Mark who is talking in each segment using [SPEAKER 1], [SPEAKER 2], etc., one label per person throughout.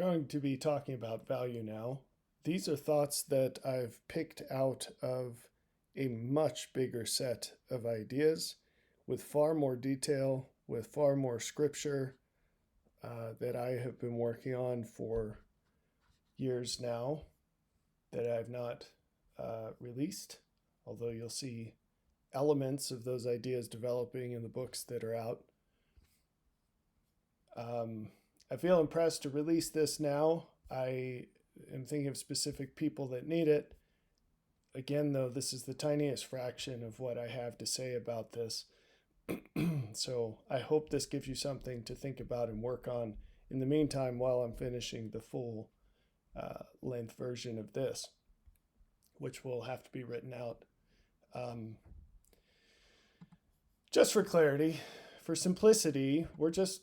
[SPEAKER 1] Going to be talking about value now. These are thoughts that I've picked out of a much bigger set of ideas with far more detail, with far more scripture that I have been working on for years now that I've not released, although you'll see elements of those ideas developing in the books that are out. I feel impressed to release this now. I am thinking of specific people that need it. Again, though, this is the tiniest fraction of what I have to say about this. So I hope this gives you something to think about and work on in the meantime while I'm finishing the full length version of this, which will have to be written out. Just for clarity, for simplicity, we're just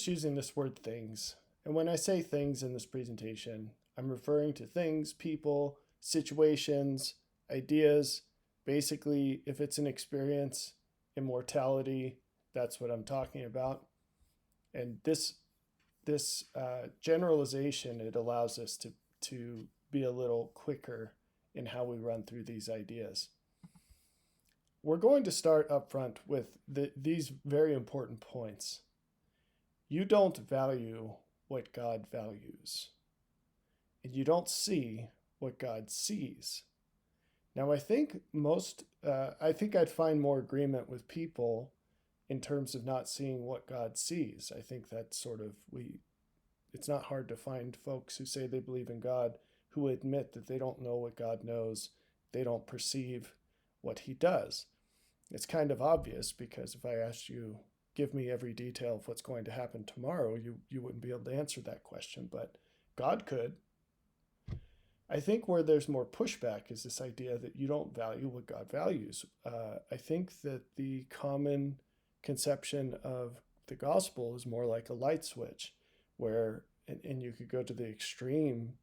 [SPEAKER 1] using this word things. And when I say things in this presentation, I'm referring to things, people, situations, ideas. Basically, if it's an experience, immortality, that's what I'm talking about. And this generalization, it allows us to be a little quicker in how we run through these ideas. We're going to start up front with these very important points. You don't value what God values, and you don't see what God sees. Now, I think I'd find more agreement with people in terms of not seeing what God sees. I think that's it's not hard to find folks who say they believe in God who admit that they don't know what God knows, they don't perceive what he does. It's kind of obvious, because if I asked you, give me every detail of what's going to happen tomorrow, you wouldn't be able to answer that question, but God could. I think where there's more pushback is this idea that you don't value what God values. I think that the common conception of the gospel is more like a light switch, where, and you could go to the extreme,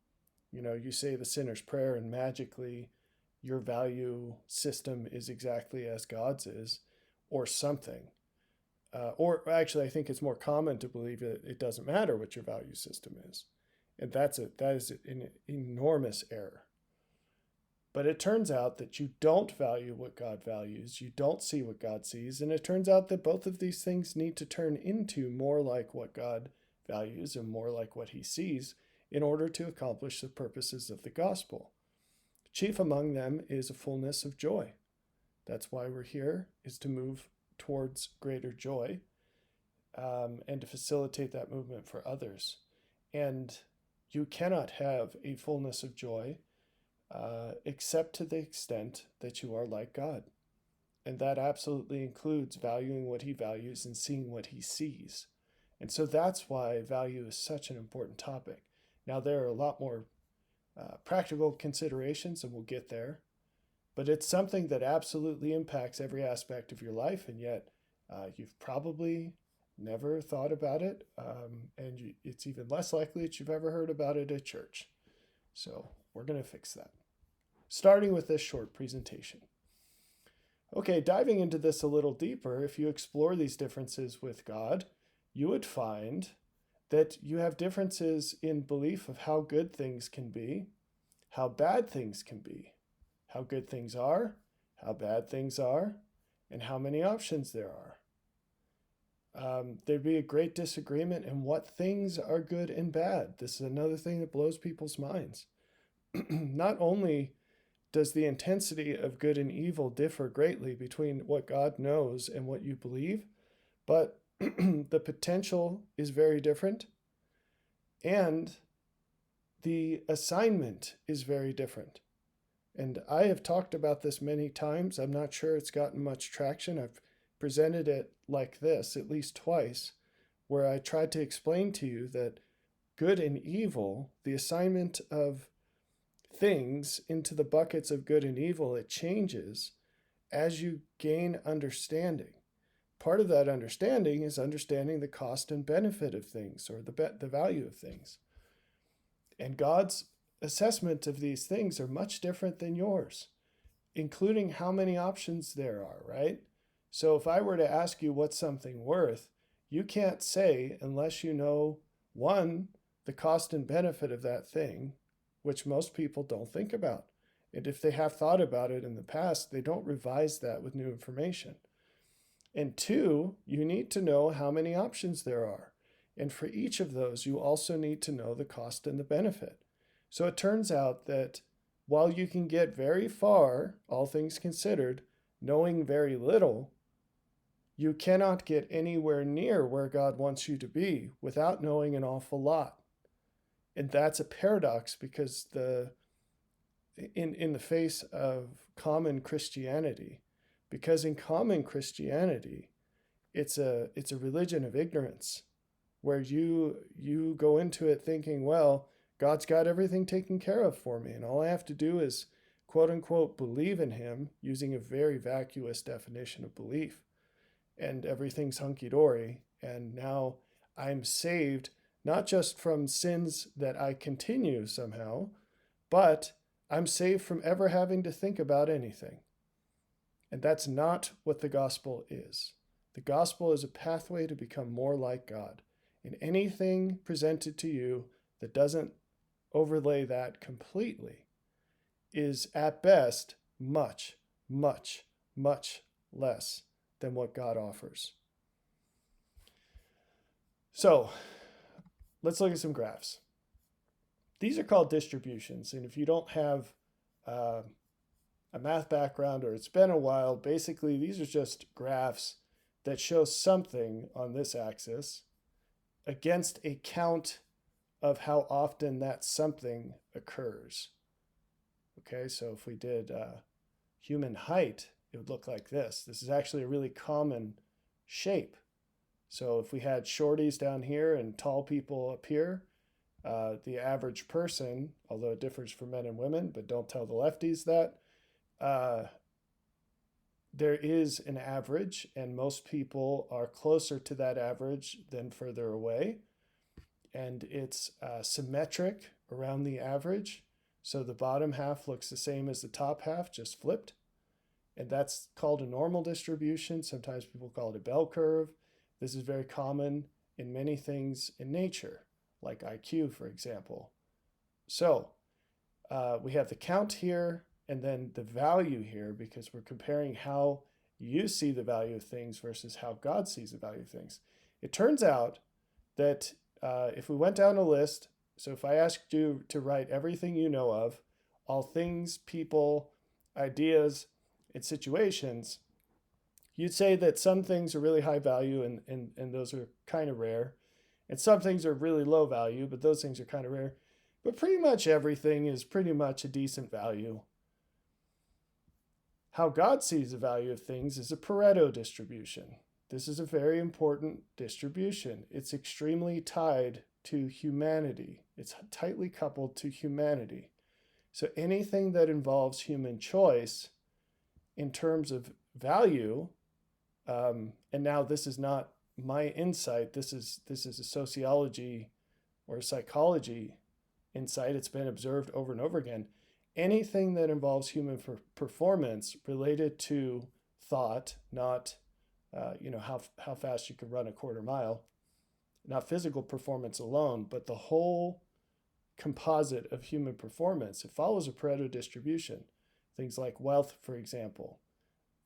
[SPEAKER 1] you say the sinner's prayer and magically your value system is exactly as God's is, or something. Or actually, I think it's more common to believe that it doesn't matter what your value system is. And that is an enormous error. But it turns out that you don't value what God values, you don't see what God sees, and it turns out that both of these things need to turn into more like what God values and more like what he sees in order to accomplish the purposes of the gospel. Chief among them is a fullness of joy. That's why we're here, is to move towards greater joy and to facilitate that movement for others. And you cannot have a fullness of joy except to the extent that you are like God. And that absolutely includes valuing what he values and seeing what he sees. And so that's why value is such an important topic. Now, there are a lot more practical considerations, and we'll get there. But it's something that absolutely impacts every aspect of your life, and yet you've probably never thought about it, and it's even less likely that you've ever heard about it at church. So we're going to fix that, starting with this short presentation. Okay, diving into this a little deeper, if you explore these differences with God, you would find that you have differences in belief of how good things can be, how bad things can be, how good things are, how bad things are, and how many options there are. There'd be a great disagreement in what things are good and bad. This is another thing that blows people's minds. Not only does the intensity of good and evil differ greatly between what God knows and what you believe, but the potential is very different, and the assignment is very different. And I have talked about this many times. I'm not sure it's gotten much traction. I've presented it like this at least twice, where I tried to explain to you that good and evil, the assignment of things into the buckets of good and evil, it changes as you gain understanding. Part of that understanding is understanding the cost and benefit of things, or the value of things. And God's assessment of these things are much different than yours, including how many options there are, right? So if I were to ask you what's something worth, you can't say unless you know, one, the cost and benefit of that thing, which most people don't think about. And if they have thought about it in the past, they don't revise that with new information. And two, you need to know how many options there are. And for each of those, you also need to know the cost and the benefit. So it turns out that while you can get very far, all things considered, knowing very little, you cannot get anywhere near where God wants you to be without knowing an awful lot. And that's a paradox, because in the face of common Christianity, because in common Christianity, it's a religion of ignorance, where you go into it thinking, well, God's got everything taken care of for me, and all I have to do is, quote unquote, believe in him, using a very vacuous definition of belief, and everything's hunky-dory, and now I'm saved, not just from sins that I continue somehow, but I'm saved from ever having to think about anything. And that's not what the gospel is. The gospel is a pathway to become more like God. And anything presented to you that doesn't overlay that completely is at best much, much, much less than what God offers. So let's look at some graphs. These are called distributions. And if you don't have a math background, or it's been a while, basically these are just graphs that show something on this axis against a count of how often that something occurs. Okay, so if we did human height, it would look like this. This is actually a really common shape. So if we had shorties down here and tall people up here, the average person, although it differs for men and women, but don't tell the lefties that, there is an average, and most people are closer to that average than further away. And it's symmetric around the average. So the bottom half looks the same as the top half, just flipped. And that's called a normal distribution. Sometimes people call it a bell curve. This is very common in many things in nature, like IQ, for example. So we have the count here, and then the value here, because we're comparing how you see the value of things versus how God sees the value of things. It turns out that if we went down a list, so if I asked you to write everything you know of, all things, people, ideas, and situations, you'd say that some things are really high value and those are kind of rare. And some things are really low value, but those things are kind of rare. But pretty much everything is pretty much a decent value. How God sees the value of things is a Pareto distribution. This is a very important distribution. It's extremely tied to humanity. It's tightly coupled to humanity. So anything that involves human choice in terms of value, and now this is not my insight, this is a sociology or psychology insight. It's been observed over and over again. Anything that involves human performance related to thought, not how fast you can run a quarter mile, not physical performance alone, but the whole composite of human performance, it follows a Pareto distribution. Things like wealth, for example,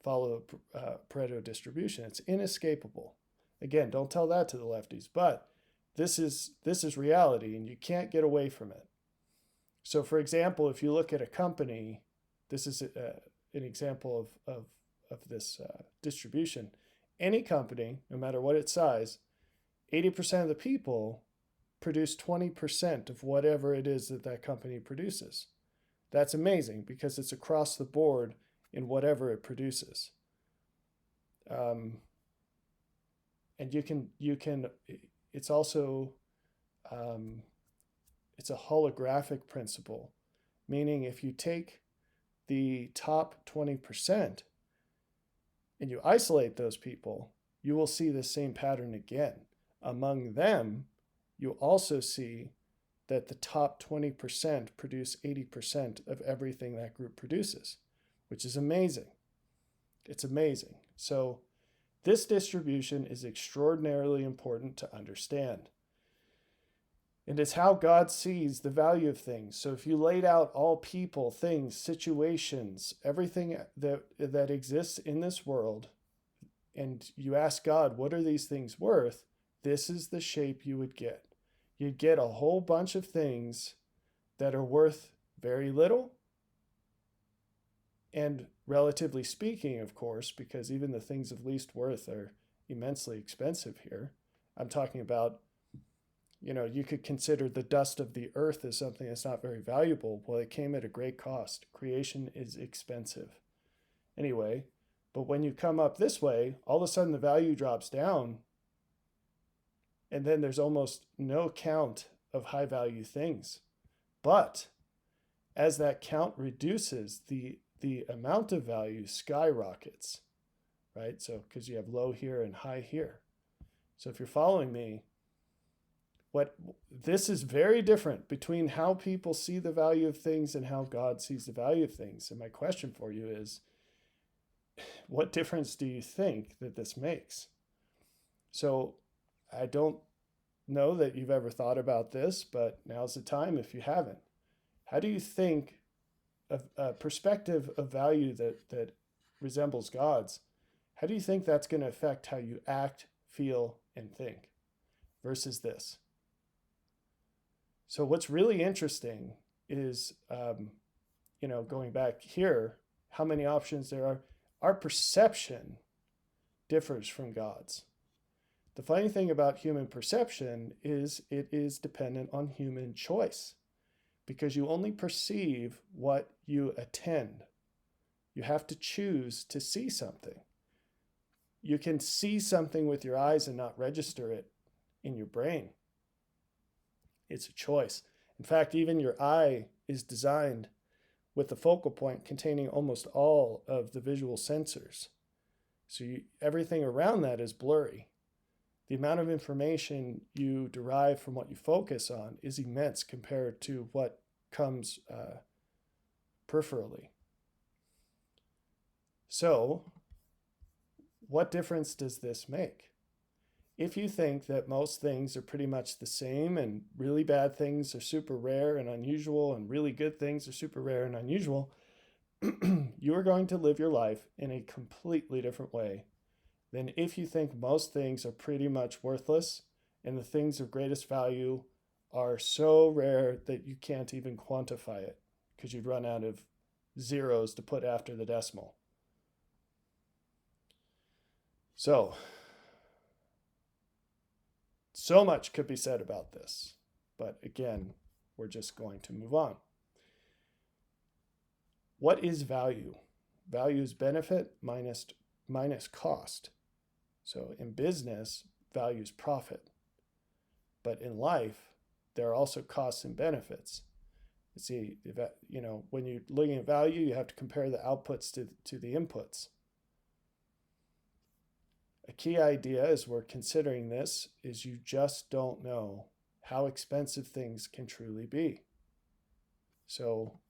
[SPEAKER 1] follow a Pareto distribution. It's inescapable. Again, don't tell that to the lefties, but this is reality, and you can't get away from it. So, for example, if you look at a company, this is an example of this distribution. Any company, no matter what its size, 80% of the people produce 20% of whatever it is that company produces. That's amazing, because it's across the board in whatever it produces. And you can. It's also it's a holographic principle, meaning if you take the top 20% and you isolate those people, you will see the same pattern again. Among them, you also see that the top 20% produce 80% of everything that group produces, which is amazing. It's amazing. So this distribution is extraordinarily important to understand. And it's how God sees the value of things. So if you laid out all people, things, situations, everything that exists in this world, and you ask God, what are these things worth? This is the shape you would get. You'd get a whole bunch of things that are worth very little. And relatively speaking, of course, because even the things of least worth are immensely expensive here. I'm talking about, you could consider the dust of the earth as something that's not very valuable. Well, it came at a great cost. Creation is expensive. Anyway, but when you come up this way, all of a sudden the value drops down, and then there's almost no count of high value things. But as that count reduces, the amount of value skyrockets, right? So because you have low here and high here. So if you're following me, this is very different between how people see the value of things and how God sees the value of things. And my question for you is, what difference do you think that this makes? So I don't know that you've ever thought about this, but now's the time if you haven't. How do you think a perspective of value that resembles God's, how do you think that's going to affect how you act, feel, and think versus this? So what's really interesting is, going back here, how many options there are. Our perception differs from God's. The funny thing about human perception is it is dependent on human choice, because you only perceive what you attend. You have to choose to see something. You can see something with your eyes and not register it in your brain. It's a choice. In fact, even your eye is designed with the focal point containing almost all of the visual sensors. So everything around that is blurry. The amount of information you derive from what you focus on is immense compared to what comes peripherally. So, what difference does this make? If you think that most things are pretty much the same and really bad things are super rare and unusual and really good things are super rare and unusual, you are going to live your life in a completely different way than if you think most things are pretty much worthless and the things of greatest value are so rare that you can't even quantify it because you'd run out of zeros to put after the decimal. So much could be said about this, but again, we're just going to move on. What is value? Value is benefit minus cost. So in business, value is profit. But in life, there are also costs and benefits. See, when you're looking at value, you have to compare the outputs to the inputs. A key idea as we're considering this is you just don't know how expensive things can truly be. So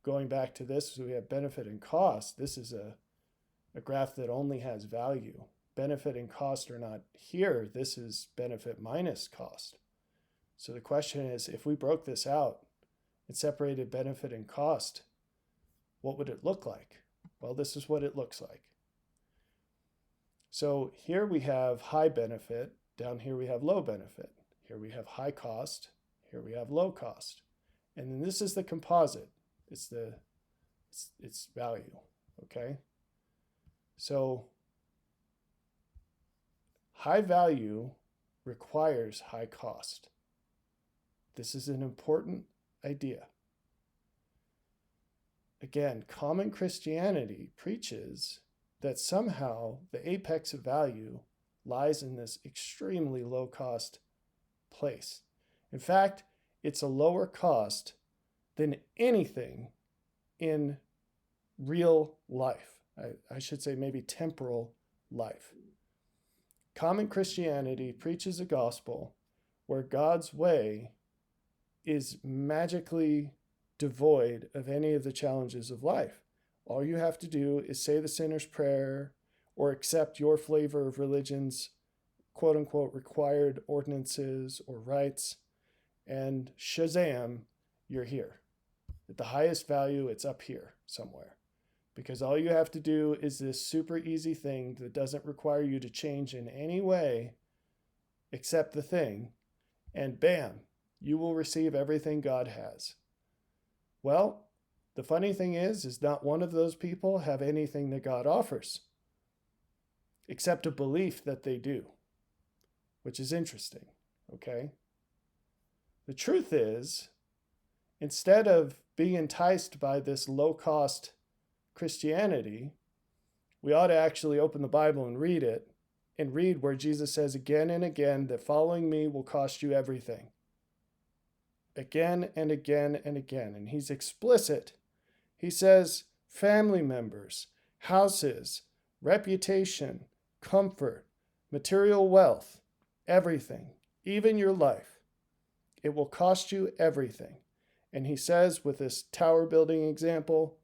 [SPEAKER 1] going back to this, so we have benefit and cost. This is a graph that only has value. Benefit and cost are not here. This is benefit minus cost. So the question is, if we broke this out and separated benefit and cost, what would it look like? Well, this is what it looks like. So here we have high benefit, down here we have low benefit. Here we have high cost, here we have low cost. And then this is the composite. It's value, okay? So high value requires high cost. This is an important idea. Again, common Christianity preaches that somehow the apex of value lies in this extremely low cost place. In fact, it's a lower cost than anything in real life. I should say maybe temporal life. Common Christianity preaches a gospel where God's way is magically devoid of any of the challenges of life. All you have to do is say the sinner's prayer or accept your flavor of religion's quote unquote required ordinances or rites, and shazam, you're here. At the highest value, it's up here somewhere. Because all you have to do is this super easy thing that doesn't require you to change in any way except the thing, and bam, you will receive everything God has. Well, the funny thing is not one of those people have anything that God offers, except a belief that they do, which is interesting, okay? The truth is, instead of being enticed by this low-cost Christianity, we ought to actually open the Bible and read it, and read where Jesus says again and again that following me will cost you everything. Again and again and again. And he's explicit. He says family members, houses, reputation, comfort, material wealth, everything, even your life. It will cost you everything. And he says with this tower building example,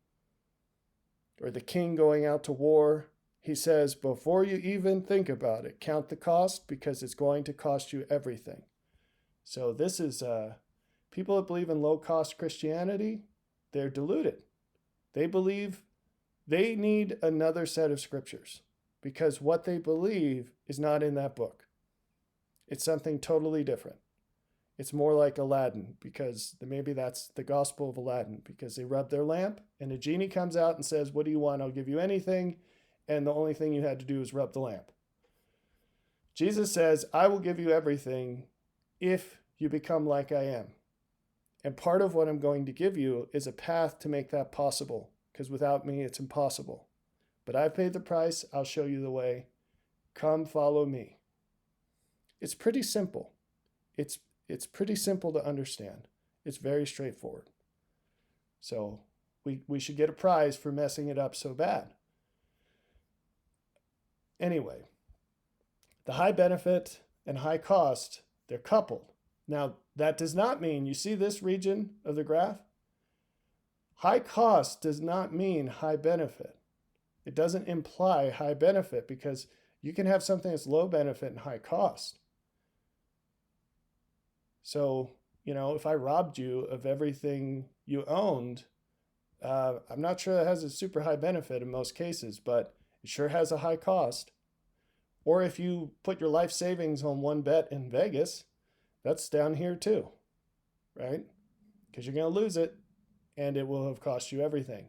[SPEAKER 1] or the king going out to war, he says, before you even think about it, count the cost because it's going to cost you everything. So this is, people that believe in low-cost Christianity, they're deluded. They believe they need another set of scriptures because what they believe is not in that book. It's something totally different. It's more like Aladdin, because maybe that's the gospel of Aladdin, because they rub their lamp and a genie comes out and says, what do you want? I'll give you anything. And the only thing you had to do is rub the lamp. Jesus says, I will give you everything if you become like I am. And part of what I'm going to give you is a path to make that possible, because without me, it's impossible. But I've paid the price. I'll show you the way. Come follow me. It's pretty simple. It's pretty simple to understand. It's very straightforward. So we should get a prize for messing it up so bad. Anyway, the high benefit and high cost, they're coupled. Now, that does not mean, you see this region of the graph? High cost does not mean high benefit. It doesn't imply high benefit, because you can have something that's low benefit and high cost. So, if I robbed you of everything you owned, I'm not sure that has a super high benefit in most cases, but it sure has a high cost. Or if you put your life savings on one bet in Vegas, that's down here too, right? Because you're going to lose it and it will have cost you everything.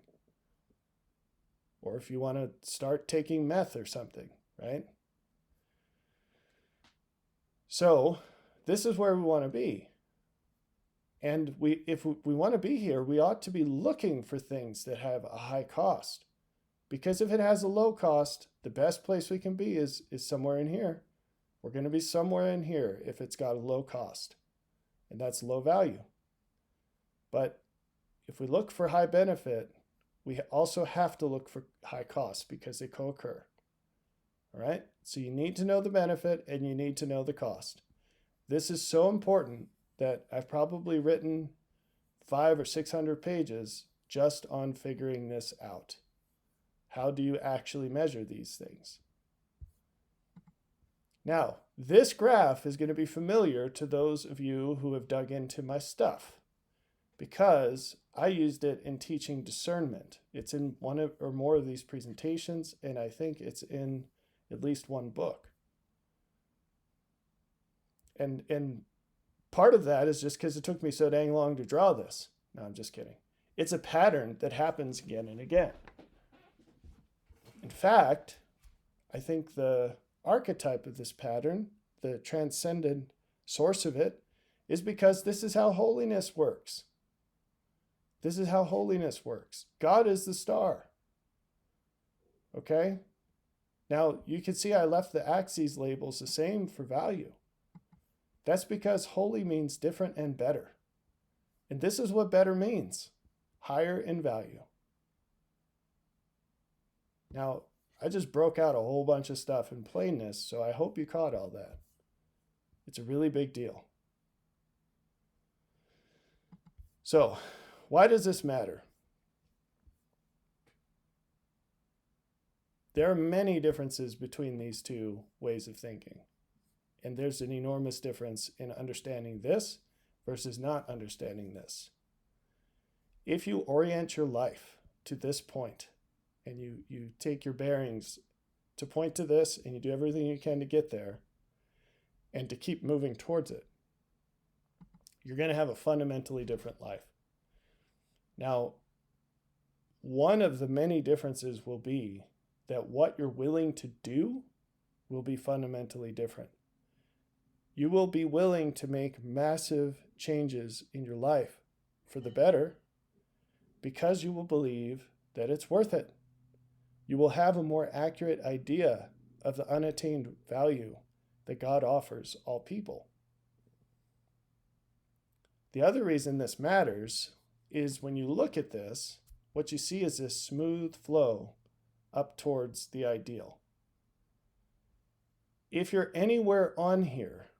[SPEAKER 1] Or if you want to start taking meth or something, right? So this is where we want to be. And if we want to be here, we ought to be looking for things that have a high cost. Because if it has a low cost, the best place we can be is somewhere in here. We're going to be somewhere in here if it's got a low cost. And that's low value. But if we look for high benefit, we also have to look for high cost because they co-occur. All right? So you need to know the benefit and you need to know the cost. This is so important that I've probably written 500 or 600 pages just on figuring this out. How do you actually measure these things? Now, this graph is going to be familiar to those of you who have dug into my stuff because I used it in teaching discernment. It's in one or more of these presentations, and I think it's in at least one book. And part of that is just because it took me so dang long to draw this. No, I'm just kidding. It's a pattern that happens again and again. In fact, I think the archetype of this pattern, the transcendent source of it, is because this is how holiness works. This is how holiness works. God is the star. Okay? Now, you can see I left the axes labels the same for value. That's because holy means different and better. And this is what better means. Higher in value. Now, I just broke out a whole bunch of stuff in plainness, so I hope you caught all that. It's a really big deal. So, why does this matter? There are many differences between these two ways of thinking. And there's an enormous difference in understanding this versus not understanding this. If you orient your life to this point, and you take your bearings to point to this, and you do everything you can to get there, and to keep moving towards it, you're going to have a fundamentally different life. Now, one of the many differences will be that what you're willing to do will be fundamentally different. You will be willing to make massive changes in your life for the better because you will believe that it's worth it. You will have a more accurate idea of the unattained value that God offers all people. The other reason this matters is when you look at this, what you see is this smooth flow up towards the ideal. If you're anywhere on here,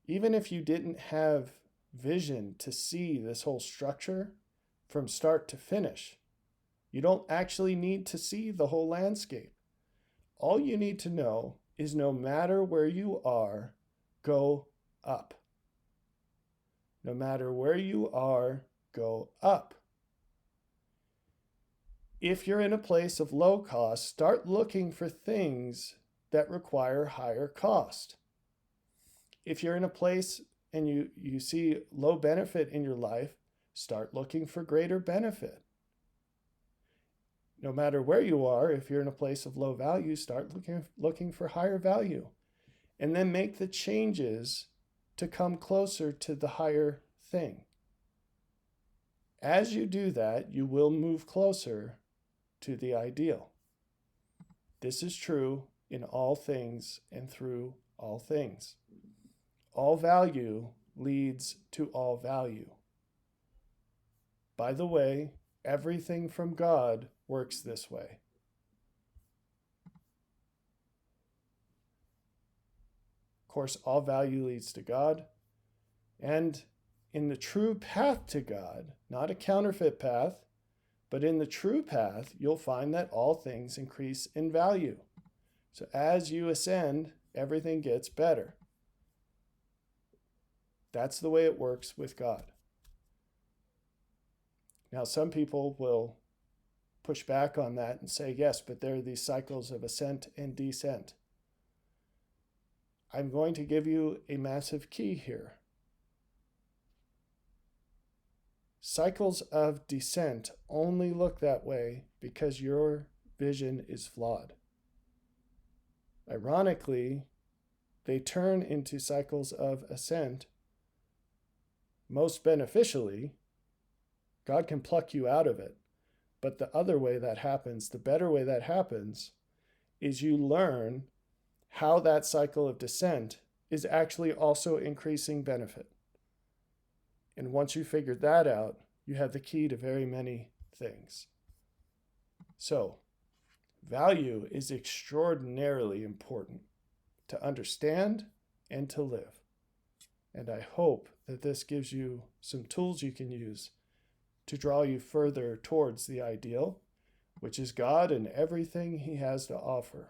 [SPEAKER 1] even if you didn't have vision to see this whole structure from start to finish, you don't actually need to see the whole landscape. All you need to know is no matter where you are, go up. No matter where you are, go up. If you're in a place of low cost, start looking for things that require higher cost. If you're in a place and you see low benefit in your life, start looking for greater benefit. No matter where you are, if you're in a place of low value, start looking for higher value. And then make the changes to come closer to the higher thing. As you do that, you will move closer to the ideal. This is true in all things and through all things. All value leads to all value. By the way, everything from God works this way. Of course, all value leads to God. And in the true path to God, not a counterfeit path, but in the true path, you'll find that all things increase in value. So as you ascend, everything gets better. That's the way it works with God. Now, some people will push back on that and say, yes, but there are these cycles of ascent and descent. I'm going to give you a massive key here. Cycles of descent only look that way because your vision is flawed. Ironically, they turn into cycles of ascent most beneficially. God can pluck you out of it. But the other way that happens, the better way that happens, is you learn how that cycle of descent is actually also increasing benefit. And once you figure that out, you have the key to very many things. So, value is extraordinarily important to understand and to live. And I hope that this gives you some tools you can use to draw you further towards the ideal, which is God and everything He has to offer.